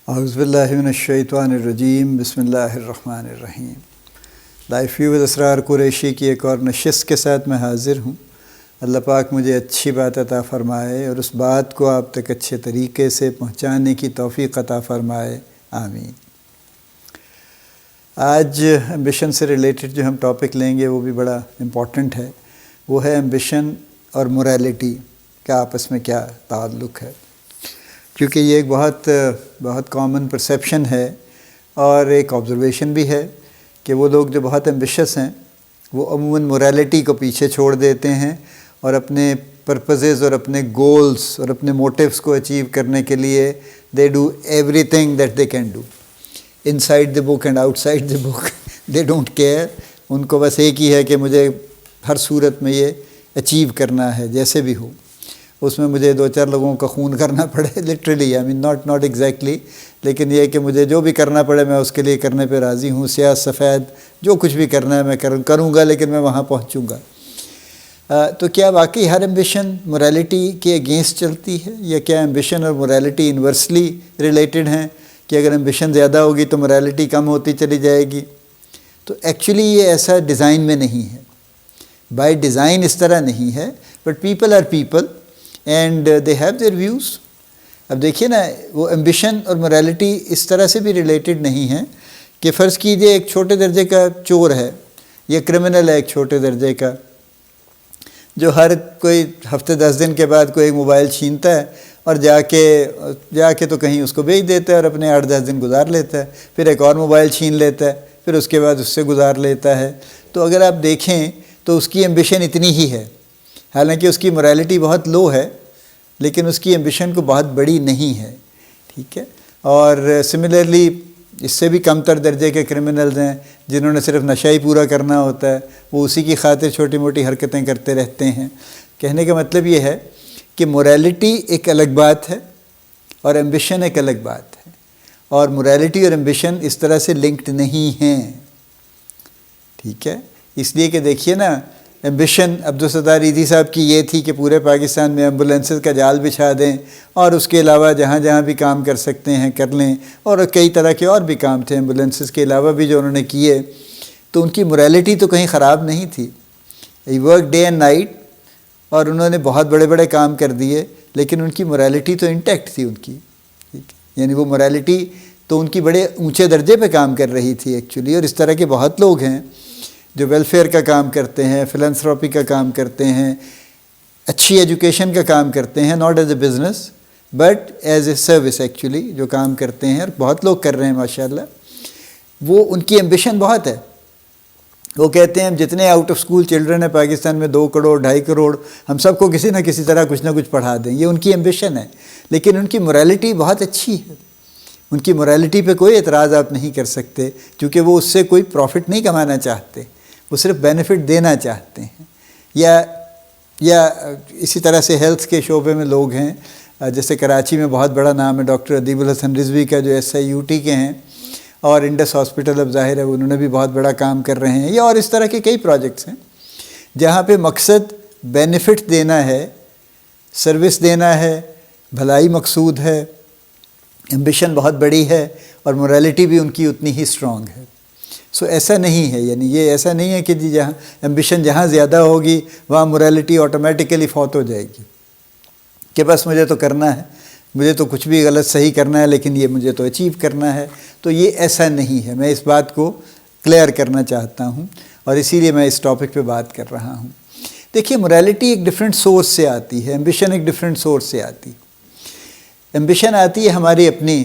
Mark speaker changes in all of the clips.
Speaker 1: اعوذ باللہ من الشیطان الرجیم، بسم اللہ الرحمن الرحیم۔ لائف ویو ود اسرار قریشی کی ایک اور نشست کے ساتھ میں حاضر ہوں۔ اللہ پاک مجھے اچھی بات عطا فرمائے اور اس بات کو آپ تک اچھے طریقے سے پہنچانے کی توفیق عطا فرمائے، آمین۔ آج ایمبیشن سے ریلیٹڈ جو ہم ٹاپک لیں گے وہ بھی بڑا امپورٹنٹ ہے، وہ ہے ایمبیشن اور موریلٹی کا آپس میں کیا تعلق ہے، کیونکہ یہ ایک بہت کامن پرسیپشن ہے اور ایک آبزرویشن بھی ہے کہ وہ لوگ جو بہت ایمبیشس ہیں وہ عموماً موریلٹی کو پیچھے چھوڑ دیتے ہیں اور اپنے پرپزز اور اپنے گولز اور اپنے موٹیوز کو اچیو کرنے کے لیے they do every thing that they can do inside the book and outside the book, they don't care. ان کو بس ایک ہی ہے کہ مجھے ہر صورت میں یہ اچیو کرنا ہے، جیسے بھی ہو، اس میں مجھے 2-4 لوگوں کا خون کرنا پڑے، literally I mean not exactly, لیکن یہ کہ مجھے جو بھی کرنا پڑے میں اس کے لیے کرنے پہ راضی ہوں۔ سیاہ سفید جو کچھ بھی کرنا ہے میں کروں گا، لیکن میں وہاں پہنچوں گا۔ تو کیا واقعی ہر ایمبیشن موریلٹی کے اگینسٹ چلتی ہے، یا کیا ایمبیشن اور موریلٹی انورسلی ریلیٹڈ ہیں کہ اگر ایمبیشن زیادہ ہوگی تو موریلٹی کم ہوتی چلی جائے گی؟ تو ایکچولی یہ ایسا ڈیزائن میں نہیں ہے، بائی ڈیزائن اس طرح نہیں ہے، but people are people and they have their views. اب دیکھیے نا، وہ ایمبیشن اور موریلٹی اس طرح سے بھی ریلیٹڈ نہیں ہے کہ فرض کیجئے ایک چھوٹے درجے کا چور ہے یا کرمنل ہے ایک چھوٹے درجے کا، جو ہر کوئی ہفتے 10 دن کے بعد کوئی ایک موبائل چھینتا ہے اور جا کے تو کہیں اس کو بیچ دیتا ہے اور اپنے 8-10 دن گزار لیتا ہے، پھر ایک اور موبائل چھین لیتا ہے، پھر اس کے بعد اس سے گزار لیتا ہے۔ تو اگر آپ دیکھیں تو اس کی ایمبیشن اتنی ہی ہے، حالانکہ اس کی موریلٹی بہت لو ہے، لیکن اس کی ایمبیشن کو بہت بڑی نہیں ہے، ٹھیک ہے۔ اور سملرلی اس سے بھی کم تر درجے کے کرمنلز ہیں جنہوں نے صرف نشہ ہی پورا کرنا ہوتا ہے، وہ اسی کی خاطر چھوٹی موٹی حرکتیں کرتے رہتے ہیں۔ کہنے کا مطلب یہ ہے کہ موریلٹی ایک الگ بات ہے اور ایمبیشن ایک الگ بات ہے، اور موریلٹی اور ایمبیشن اس طرح سے لنکڈ نہیں ہیں، ٹھیک ہے۔ اس لیے کہ دیکھیے نا، ایمبیشن عبدالستار ایدھی صاحب کی یہ تھی کہ پورے پاکستان میں ایمبولینسز کا جال بچھا دیں اور اس کے علاوہ جہاں جہاں بھی کام کر سکتے ہیں کر لیں، اور کئی طرح کے اور بھی کام تھے ایمبولینسز کے علاوہ بھی جو انہوں نے کیے، تو ان کی موریلٹی تو کہیں خراب نہیں تھی۔ ای ورک ڈے اینڈ نائٹ، اور انہوں نے بہت بڑے بڑے کام کر دیے، لیکن ان کی موریلٹی تو انٹیکٹ تھی ان کی، ٹھیک ہے، یعنی وہ موریلٹی تو ان کی بڑے اونچے درجے پہ کام کر رہی تھی ایکچولی۔ اور اس طرح کے بہت لوگ ہیں جو ویلفیئر کا کام کرتے ہیں، فلانتھراپی کا کام کرتے ہیں، اچھی ایجوکیشن کا کام کرتے ہیں، not as a business but as a service actually, جو کام کرتے ہیں، اور بہت لوگ کر رہے ہیں ماشاءاللہ۔ وہ ان کی ایمبیشن بہت ہے، وہ کہتے ہیں ہم جتنے آؤٹ آف سکول چلڈرن ہیں پاکستان میں 2 کروڑ 2.5 کروڑ، ہم سب کو کسی نہ کسی طرح کچھ نہ کچھ پڑھا دیں، یہ ان کی ایمبیشن ہے۔ لیکن ان کی موریلٹی بہت اچھی ہے، ان کی موریلٹی پہ کوئی اعتراض آپ نہیں کر سکتے، کیونکہ وہ اس سے کوئی پروفٹ نہیں کمانا چاہتے، وہ صرف بینیفٹ دینا چاہتے ہیں۔ یا اسی طرح سے ہیلتھ کے شعبے میں لوگ ہیں، جیسے کراچی میں بہت بڑا نام ہے ڈاکٹر ادیب الحسن رضوی کا، جو SIUT کے ہیں، اور انڈس ہاسپٹل اب ظاہر ہے انہوں نے بھی بہت بڑا کام کر رہے ہیں، یا اور اس طرح کے کئی پروجیکٹس ہیں جہاں پہ مقصد بینیفٹ دینا ہے، سروس دینا ہے، بھلائی مقصود ہے، ایمبیشن بہت بڑی ہے، اور موریلٹی بھی ان کی اتنی ہی اسٹرانگ ہے۔ سو ایسا نہیں ہے، یعنی یہ ایسا نہیں ہے کہ جہاں ایمبیشن جہاں زیادہ ہوگی وہاں موریلٹی آٹومیٹیکلی فوت ہو جائے گی کہ بس مجھے تو کرنا ہے، مجھے تو کچھ بھی غلط صحیح کرنا ہے، لیکن یہ مجھے تو اچیو کرنا ہے۔ تو یہ ایسا نہیں ہے، میں اس بات کو کلیئر کرنا چاہتا ہوں، اور اسی لیے میں اس ٹاپک پہ بات کر رہا ہوں۔ دیکھیے، موریلٹی ایک ڈیفرنٹ سورس سے آتی ہے، ایمبیشن ایک ڈیفرنٹ سورس سے آتی ہے۔ ایمبیشن آتی ہے ہماری اپنی،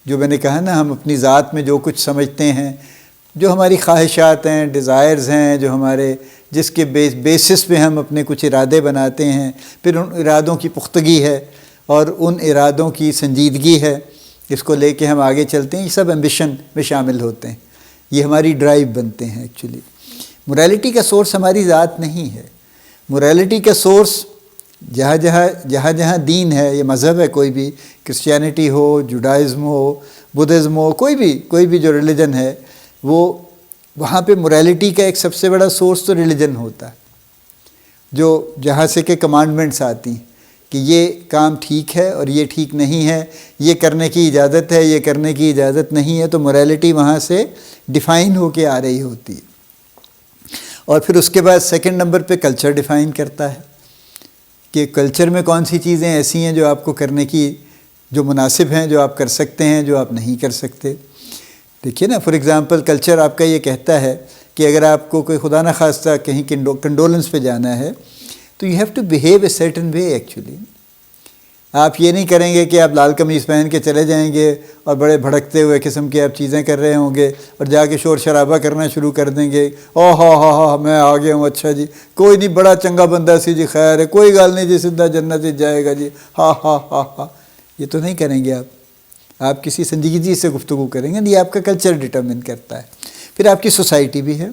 Speaker 1: جو میں نے کہا نا، ہم اپنی ذات میں جو کچھ سمجھتے ہیں، جو ہماری خواہشات ہیں، ڈیزائرز ہیں، جو ہمارے جس کے بیسس پہ ہم اپنے کچھ ارادے بناتے ہیں، پھر ان ارادوں کی پختگی ہے اور ان ارادوں کی سنجیدگی ہے، اس کو لے کے ہم آگے چلتے ہیں، یہ سب ایمبیشن میں شامل ہوتے ہیں، یہ ہماری ڈرائیو بنتے ہیں ایکچولی۔ موریلٹی کا سورس ہماری ذات نہیں ہے، موریلٹی کا سورس جہاں دین ہے، یہ مذہب ہے، کوئی بھی کرسچینٹی ہو، جوڈائزم ہو، بدھزم ہو، کوئی بھی جو ریلیجن ہے، وہاں پہ موریلٹی کا ایک سب سے بڑا سورس تو ریلیجن ہوتا ہے، جو جہاں سے کہ کمانڈمنٹس آتی ہیں کہ یہ کام ٹھیک ہے اور یہ ٹھیک نہیں ہے، یہ کرنے کی اجازت ہے، یہ کرنے کی اجازت نہیں ہے، تو موریلٹی وہاں سے ڈیفائن ہو کے آ رہی ہوتی ہے۔ اور پھر اس کے بعد سیکنڈ نمبر پہ کلچر ڈیفائن کرتا ہے کہ کلچر میں کون سی چیزیں ایسی ہیں جو آپ کو کرنے کی جو مناسب ہیں، جو آپ کر سکتے ہیں، جو آپ نہیں کر سکتے۔ دیکھیے نا، فار ایگزامپل کلچر آپ کا یہ کہتا ہے کہ اگر آپ کو کوئی خدا نخواستہ کہیں کنڈولنس پہ جانا ہے تو you have to behave a certain way actually. آپ یہ نہیں کریں گے کہ آپ لال قمیص پہن کے چلے جائیں گے اور بڑے بھڑکتے ہوئے قسم کی آپ چیزیں کر رہے ہوں گے اور جا کے شور شرابہ کرنا شروع کر دیں گے، او ہاں میں آ گیا ہوں، اچھا جی کوئی نہیں، بڑا چنگا بندہ سی جی، خیر ہے، کوئی گل نہیں جی، سیدھا جنت جائے گا جی، ہاں۔ یہ تو نہیں کریں گے آپ کسی سنجیدگی سے گفتگو کریں گے، یہ آپ کا کلچر ڈٹرمن کرتا ہے۔ پھر آپ کی سوسائٹی بھی ہے،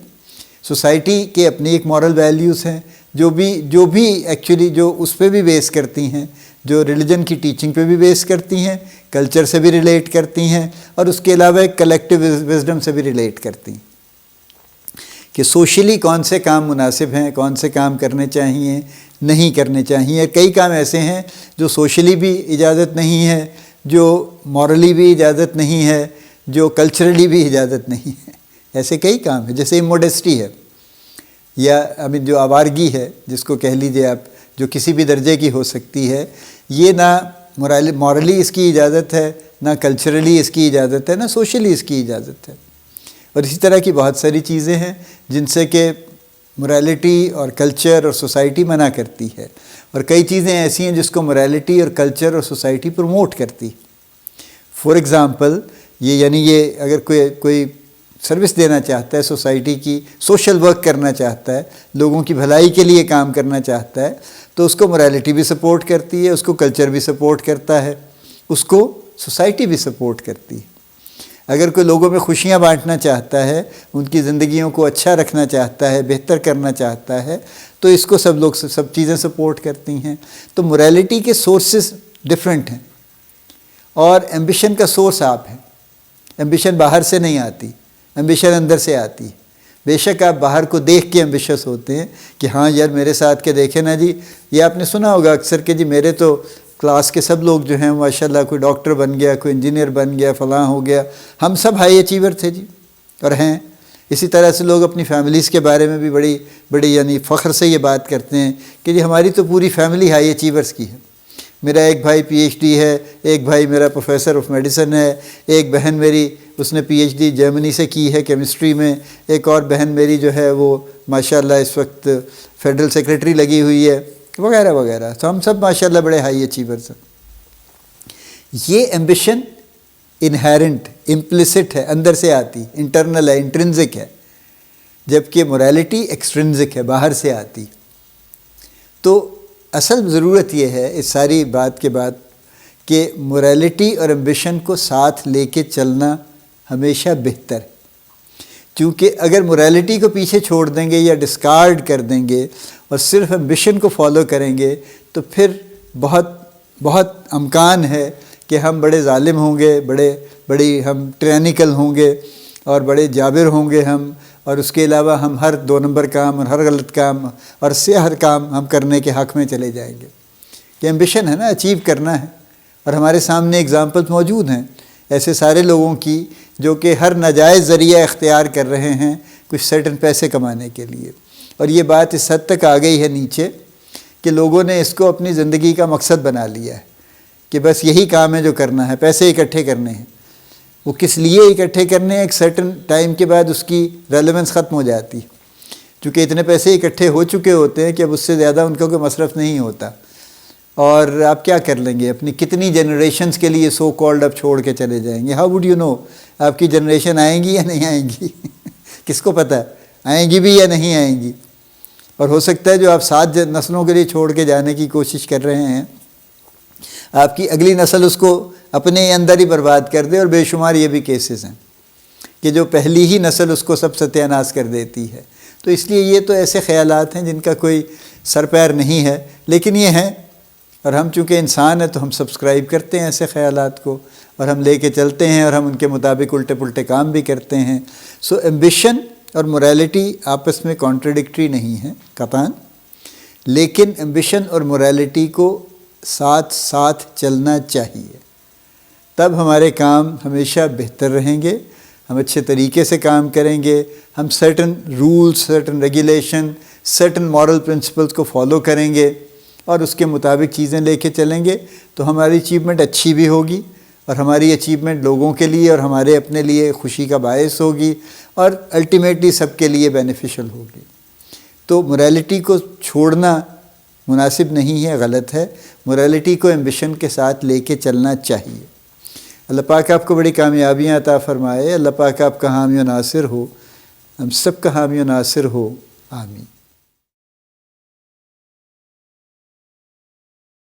Speaker 1: سوسائٹی کے اپنی ایک مورل ویلیوز ہیں جو بھی ایکچولی جو اس پہ بھی بیس کرتی ہیں، جو ریلیجن کی ٹیچنگ پہ بھی بیس کرتی ہیں، کلچر سے بھی ریلیٹ کرتی ہیں، اور اس کے علاوہ ایک کلیکٹیو وزڈم سے بھی ریلیٹ کرتی ہیں کہ سوشلی کون سے کام مناسب ہیں، کون سے کام کرنے چاہیے، نہیں کرنے چاہیے۔ کئی کام ایسے ہیں جو سوشلی بھی اجازت نہیں ہے، جو مورلی بھی اجازت نہیں ہے، جو کلچرلی بھی اجازت نہیں ہے۔ ایسے کئی کام ہیں، جیسے اموڈیسٹی ہے، یا جو آوارگی ہے جس کو کہہ لیجیے آپ، جو کسی بھی درجے کی ہو سکتی ہے، یہ نہ مورلی اس کی اجازت ہے، نہ کلچرلی اس کی اجازت ہے، نہ سوشلی اس کی اجازت ہے۔ اور اسی طرح کی بہت ساری چیزیں ہیں جن سے کہ موریلٹی اور کلچر اور سوسائٹی منع کرتی ہے، اور کئی چیزیں ایسی ہیں جس کو موریلٹی اور کلچر اور سوسائٹی پروموٹ کرتی۔ فار ایگزامپل یہ اگر کوئی سروس دینا چاہتا ہے سوسائٹی کی، سوشل ورک کرنا چاہتا ہے، لوگوں کی بھلائی کے لیے کام کرنا چاہتا ہے، تو اس کو موریلٹی بھی سپورٹ کرتی ہے، اس کو کلچر بھی سپورٹ کرتا ہے، اس کو سوسائٹی بھی سپورٹ کرتی ہے۔ اگر کوئی لوگوں میں خوشیاں بانٹنا چاہتا ہے، ان کی زندگیوں کو اچھا رکھنا چاہتا ہے، بہتر کرنا چاہتا ہے، تو اس کو سب چیزیں سپورٹ کرتی ہیں۔ تو موریلٹی کے سورسز ڈفرینٹ ہیں، اور ایمبیشن کا سورس آپ ہیں۔ ایمبیشن باہر سے نہیں آتی، ایمبیشن اندر سے آتی ہے۔ بے شک آپ باہر کو دیکھ کے ایمبیشس ہوتے ہیں کہ ہاں یار میرے ساتھ کے دیکھیں نا جی، یہ آپ نے سنا ہوگا اکثر کہ جی میرے تو کلاس کے سب لوگ جو ہیں ماشاءاللہ کوئی ڈاکٹر بن گیا، کوئی انجینئر بن گیا، فلاں ہو گیا، ہم سب ہائی اچیور تھے جی، اور ہیں۔ اسی طرح سے لوگ اپنی فیملیز کے بارے میں بھی بڑی یعنی فخر سے یہ بات کرتے ہیں کہ جی ہماری تو پوری فیملی ہائی اچیورس کی ہے۔ میرا ایک بھائی پی ایچ ڈی ہے، ایک بھائی میرا پروفیسر آف میڈیسن ہے، ایک بہن میری اس نے پی ایچ ڈی جرمنی سے کی ہے کیمسٹری میں، ایک اور بہن میری جو ہے وہ ماشاءاللہ اس وقت فیڈرل سیکریٹری لگی ہوئی ہے، وغیرہ وغیرہ۔ تو ہم سب ماشاءاللہ بڑے ہائی اچیورز ہیں۔ یہ ایمبیشن انہیرنٹ، امپلیسٹ ہے، اندر سے آتی، انٹرنل ہے، انٹرنزک ہے، جبکہ موریلٹی ایکسٹرنزک ہے، باہر سے آتی۔ تو اصل ضرورت یہ ہے اس ساری بات کے بعد کہ موریلٹی اور ایمبیشن کو ساتھ لے کے چلنا ہمیشہ بہتر ہے، کیونکہ اگر موریلٹی کو پیچھے چھوڑ دیں گے یا ڈسکارڈ کر دیں گے اور صرف ایمبیشن کو فالو کریں گے تو پھر بہت امکان ہے کہ ہم بڑے ظالم ہوں گے، بڑی ہم ٹرینیکل ہوں گے اور بڑے جابر ہوں گے ہم، اور اس کے علاوہ ہم ہر 2 نمبر کام اور ہر غلط کام اور ہر کام ہم کرنے کے حق میں چلے جائیں گے۔ کہ ایمبیشن ہے نا، اچیو کرنا ہے، اور ہمارے سامنے اگزامپل موجود ہیں ایسے سارے لوگوں کی جو کہ ہر ناجائز ذریعہ اختیار کر رہے ہیں کچھ سرٹن پیسے کمانے کے لیے، اور یہ بات اس حد تک آ گئی ہے نیچے کہ لوگوں نے اس کو اپنی زندگی کا مقصد بنا لیا ہے کہ بس یہی کام ہے جو کرنا ہے، پیسے اکٹھے کرنے ہیں۔ وہ کس لیے اکٹھے کرنے ہیں، ایک سرٹن ٹائم کے بعد اس کی ریلیونس ختم ہو جاتی ہے، چونکہ اتنے پیسے اکٹھے ہو چکے ہوتے ہیں کہ اب اس سے زیادہ ان کا کوئی مصرف نہیں ہوتا، اور آپ کیا کر لیں گے، اپنی کتنی جنریشنز کے لیے سو کالڈ اب چھوڑ کے چلے جائیں گے۔ ہاؤ وڈ یو نو آپ کی جنریشن آئیں گی یا نہیں آئیں گی؟ کس کو پتہ ہے آئیں گی بھی یا نہیں آئیں گی؟ اور ہو سکتا ہے جو آپ 7 نسلوں کے لیے چھوڑ کے جانے کی کوشش کر رہے ہیں، آپ کی اگلی نسل اس کو اپنے اندر ہی برباد کر دے، اور بے شمار یہ بھی کیسز ہیں کہ جو پہلی ہی نسل اس کو سب ستیہ ناش کر دیتی ہے۔ تو اس لیے یہ تو ایسے خیالات ہیں جن کا کوئی سر پیر نہیں ہے، لیکن یہ ہیں، اور ہم چونکہ انسان ہیں تو ہم سبسکرائب کرتے ہیں ایسے خیالات کو، اور ہم لے کے چلتے ہیں، اور ہم ان کے مطابق الٹے پلٹے کام بھی کرتے ہیں۔ سو ایمبیشن اور موریلٹی آپس میں کانٹرڈکٹری نہیں ہیں قطعاً، لیکن ایمبیشن اور موریلٹی کو ساتھ ساتھ چلنا چاہیے، تب ہمارے کام ہمیشہ بہتر رہیں گے، ہم اچھے طریقے سے کام کریں گے، ہم certain rules, certain regulation, certain moral principles کو فالو کریں گے اور اس کے مطابق چیزیں لے کے چلیں گے، تو ہماری اچیومنٹ اچھی بھی ہوگی، اور ہماری اچیومنٹ لوگوں کے لیے اور ہمارے اپنے لیے خوشی کا باعث ہوگی، اور الٹیمیٹلی سب کے لیے بینیفیشل ہوگی۔ تو موریلٹی کو چھوڑنا مناسب نہیں ہے، غلط ہے، موریلٹی کو ایمبیشن کے ساتھ لے کے چلنا چاہیے۔ اللہ پاک آپ کو بڑی کامیابیاں عطا فرمائے، اللہ پاک آپ کا حامی و ناصر ہو، ہم سب کا حامی و ناصر ہو، آمین۔